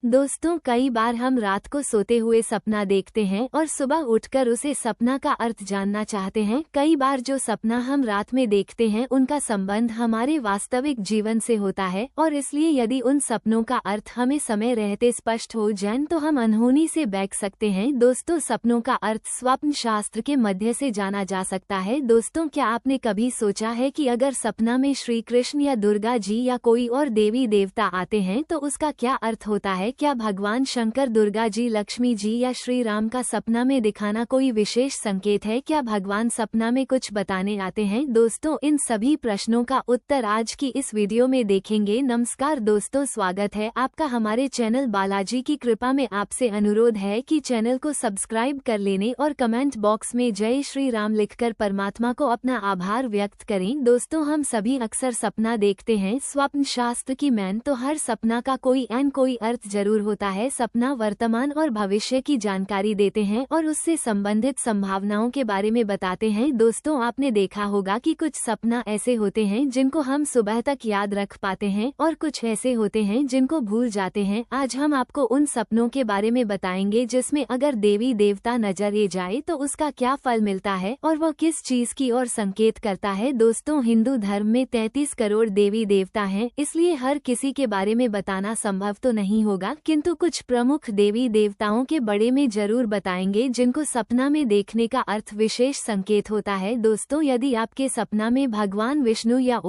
दोस्तों, कई बार हम रात को सोते हुए सपना देखते हैं और सुबह उठकर उसे सपना का अर्थ जानना चाहते हैं। कई बार जो सपना हम रात में देखते हैं उनका संबंध हमारे वास्तविक जीवन से होता है और इसलिए यदि उन सपनों का अर्थ हमें समय रहते स्पष्ट हो जाए तो हम अनहोनी से बहक सकते हैं। दोस्तों, सपनों का अर्थ स्वप्न शास्त्र के मध्य से जाना जा सकता है। दोस्तों, क्या आपने कभी सोचा है कि अगर सपना में श्री कृष्ण या दुर्गा जी या कोई और देवी देवता आते हैं तो उसका क्या अर्थ होता है? क्या भगवान शंकर, दुर्गा जी, लक्ष्मी जी या श्री राम का सपना में दिखाना कोई विशेष संकेत है? क्या भगवान सपना में कुछ बताने आते हैं? दोस्तों, इन सभी प्रश्नों का उत्तर आज की इस वीडियो में देखेंगे। नमस्कार दोस्तों, स्वागत है आपका हमारे चैनल बालाजी की कृपा में। आपसे अनुरोध है कि चैनल को सब्सक्राइब कर लेने और कमेंट बॉक्स में जय श्री राम लिखकर परमात्मा को अपना आभार व्यक्त करें। दोस्तों, हम सभी अक्सर सपना देखते हैं। स्वप्न शास्त्र की मैन तो हर सपना का कोई अर्थ जरूर होता है। सपना वर्तमान और भविष्य की जानकारी देते हैं और उससे संबंधित संभावनाओं के बारे में बताते हैं। दोस्तों, आपने देखा होगा कि कुछ सपना ऐसे होते हैं जिनको हम सुबह तक याद रख पाते हैं और कुछ ऐसे होते हैं जिनको भूल जाते हैं। आज हम आपको उन सपनों के बारे में बताएंगे जिसमें अगर देवी देवता नजर आ जाए तो उसका क्या फल मिलता है और वह किस चीज की ओर संकेत करता है। दोस्तों, हिंदू धर्म में 33 करोड़ देवी देवता हैं, इसलिए हर किसी के बारे में बताना संभव तो नहीं होगा, किंतु कुछ प्रमुख देवी देवताओं के बारे में जरूर बताएंगे जिनको सपना में देखने का अर्थ विशेष संकेत होता है। दोस्तों, यदि आपके सपना में भगवान विष्णु या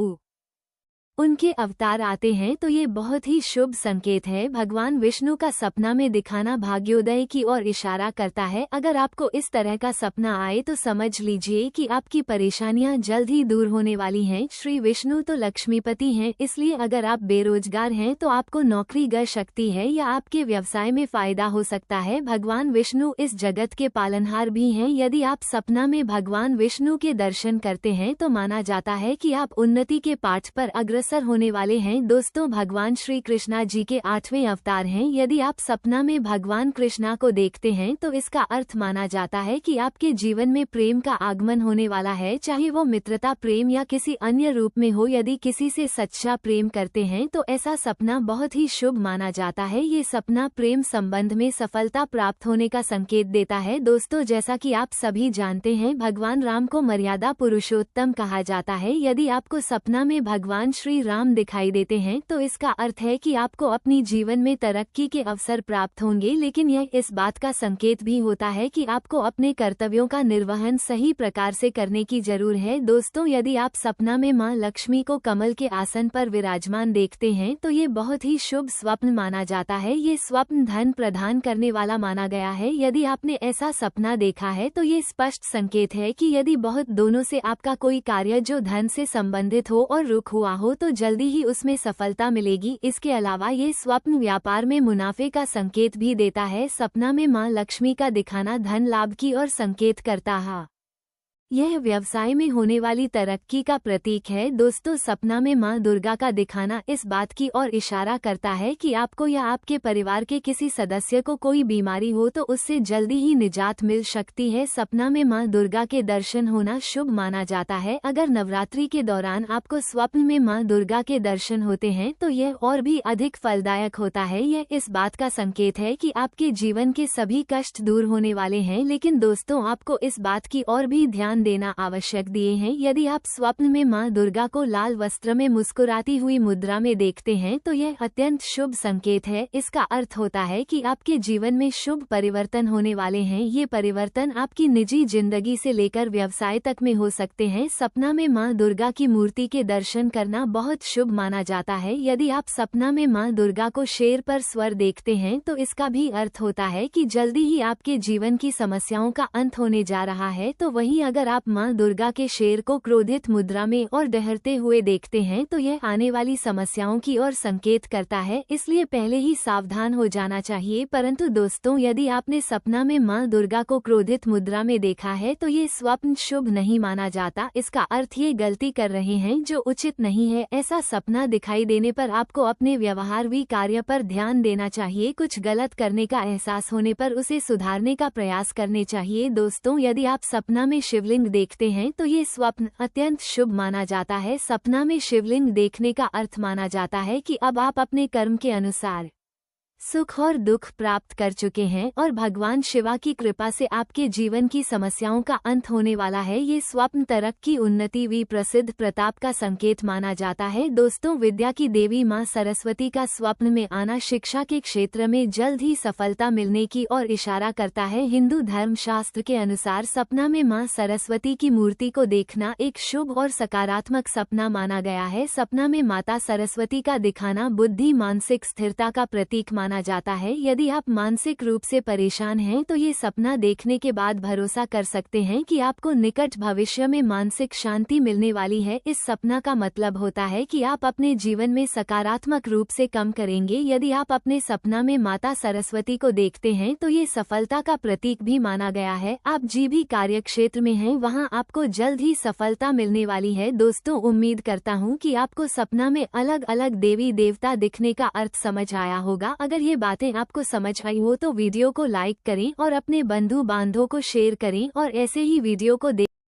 उनके अवतार आते हैं तो ये बहुत ही शुभ संकेत है। भगवान विष्णु का सपना में दिखाना भाग्योदय की ओर इशारा करता है। अगर आपको इस तरह का सपना आए तो समझ लीजिए कि आपकी परेशानियां जल्द ही दूर होने वाली हैं। श्री विष्णु तो लक्ष्मीपति हैं, इसलिए अगर आप बेरोजगार हैं तो आपको नौकरी ग सकती है या आपके व्यवसाय में फायदा हो सकता है। भगवान विष्णु इस जगत के पालनहार भी हैं। यदि आप सपना में भगवान विष्णु के दर्शन करते हैं तो माना जाता है कि आप उन्नति के पाठ पर अग्रसर होने वाले हैं। दोस्तों, भगवान श्री कृष्णा जी के 8वें अवतार हैं। यदि आप सपना में भगवान कृष्णा को देखते हैं तो इसका अर्थ माना जाता है कि आपके जीवन में प्रेम का आगमन होने वाला है, चाहे वो मित्रता प्रेम या किसी अन्य रूप में हो। यदि किसी से सच्चा प्रेम करते हैं तो ऐसा सपना बहुत ही शुभ माना जाता है। ये सपना प्रेम संबंध में सफलता प्राप्त होने का संकेत देता है। दोस्तों, जैसा कि आप सभी जानते हैं, भगवान राम को मर्यादा पुरुषोत्तम कहा जाता है। यदि आपको सपना में भगवान श्री राम दिखाई देते हैं तो इसका अर्थ है कि आपको अपनी जीवन में तरक्की के अवसर प्राप्त होंगे, लेकिन यह इस बात का संकेत भी होता है कि आपको अपने कर्तव्यों का निर्वहन सही प्रकार से करने की जरूर है। दोस्तों, यदि आप सपना में मां लक्ष्मी को कमल के आसन पर विराजमान देखते हैं तो ये बहुत ही शुभ स्वप्न माना जाता है। ये स्वप्न धन प्रदान करने वाला माना गया है। यदि आपने ऐसा सपना देखा है तो ये स्पष्ट संकेत है कि यदि बहुत दोनों से आपका कोई कार्य जो धन से संबंधित हो और रुक हुआ हो तो जल्दी ही उसमें सफलता मिलेगी। इसके अलावा ये स्वप्न व्यापार में मुनाफे का संकेत भी देता है। सपना में मां लक्ष्मी का दिखाना धन लाभ की ओर संकेत करता है। यह व्यवसाय में होने वाली तरक्की का प्रतीक है। दोस्तों, सपना में मां दुर्गा का दिखाना इस बात की ओर इशारा करता है कि आपको या आपके परिवार के किसी सदस्य को कोई बीमारी हो तो उससे जल्दी ही निजात मिल सकती है। सपना में मां दुर्गा के दर्शन होना शुभ माना जाता है। अगर नवरात्रि के दौरान आपको स्वप्न में मां दुर्गा के दर्शन होते हैं तो यह और भी अधिक फलदायक होता है। यह इस बात का संकेत है कि आपके जीवन के सभी कष्ट दूर होने वाले हैं। लेकिन दोस्तों, आपको इस बात की ओर भी ध्यान देना आवश्यक दिए हैं। यदि आप स्वप्न में मां दुर्गा को लाल वस्त्र में मुस्कुराती हुई मुद्रा में देखते हैं तो यह अत्यंत शुभ संकेत है। इसका अर्थ होता है कि आपके जीवन में शुभ परिवर्तन होने वाले हैं। ये परिवर्तन आपकी निजी जिंदगी से लेकर व्यवसाय तक में हो सकते हैं। सपना में मां दुर्गा की मूर्ति के दर्शन करना बहुत शुभ माना जाता है। यदि आप सपना में मां दुर्गा को शेर पर स्वर देखते हैं तो इसका भी अर्थ होता है कि जल्दी ही आपके जीवन की समस्याओं का अंत होने जा रहा है। तो वहीं अगर आप मां दुर्गा के शेर को क्रोधित मुद्रा में और दहरते हुए देखते हैं तो यह आने वाली समस्याओं की ओर संकेत करता है, इसलिए पहले ही सावधान हो जाना चाहिए। परंतु दोस्तों, यदि आपने सपना में मां दुर्गा को क्रोधित मुद्रा में देखा है तो ये स्वप्न शुभ नहीं माना जाता। इसका अर्थ ये गलती कर रहे हैं जो उचित नहीं है। ऐसा सपना दिखाई देने पर आपको अपने व्यवहार व कार्य पर ध्यान देना चाहिए। कुछ गलत करने का एहसास होने पर उसे सुधारने का प्रयास करने चाहिए। दोस्तों, यदि आप सपना में शिवलिंग देखते हैं तो ये स्वप्न अत्यंत शुभ माना जाता है। सपना में शिवलिंग देखने का अर्थ माना जाता है कि अब आप अपने कर्म के अनुसार सुख और दुख प्राप्त कर चुके हैं और भगवान शिवा की कृपा से आपके जीवन की समस्याओं का अंत होने वाला है। ये स्वप्न तरक्की, उन्नति व प्रसिद्ध प्रताप का संकेत माना जाता है। दोस्तों, विद्या की देवी मां सरस्वती का स्वप्न में आना शिक्षा के क्षेत्र में जल्द ही सफलता मिलने की ओर इशारा करता है। हिंदू धर्म शास्त्र के अनुसार सपना में मां सरस्वती की मूर्ति को देखना एक शुभ और सकारात्मक सपना माना गया है। सपना में माता सरस्वती का दिखाना बुद्धि, मानसिक स्थिरता का प्रतीक माना जाता है। यदि आप मानसिक रूप से परेशान हैं तो ये सपना देखने के बाद भरोसा कर सकते हैं कि आपको निकट भविष्य में मानसिक शांति मिलने वाली है। इस सपना का मतलब होता है कि आप अपने जीवन में सकारात्मक रूप से काम करेंगे। यदि आप अपने सपना में माता सरस्वती को देखते हैं तो ये सफलता का प्रतीक भी माना गया है। आप जी भी कार्य क्षेत्र में हैं वहां आपको जल्द ही सफलता मिलने वाली है। दोस्तों, उम्मीद करता हूं कि आपको सपना में अलग अलग देवी देवता दिखने का अर्थ समझ आया होगा। अगर ये बातें आपको समझ आई हो तो वीडियो को लाइक करें और अपने बंधु बांधवों को शेयर करें और ऐसे ही वीडियो को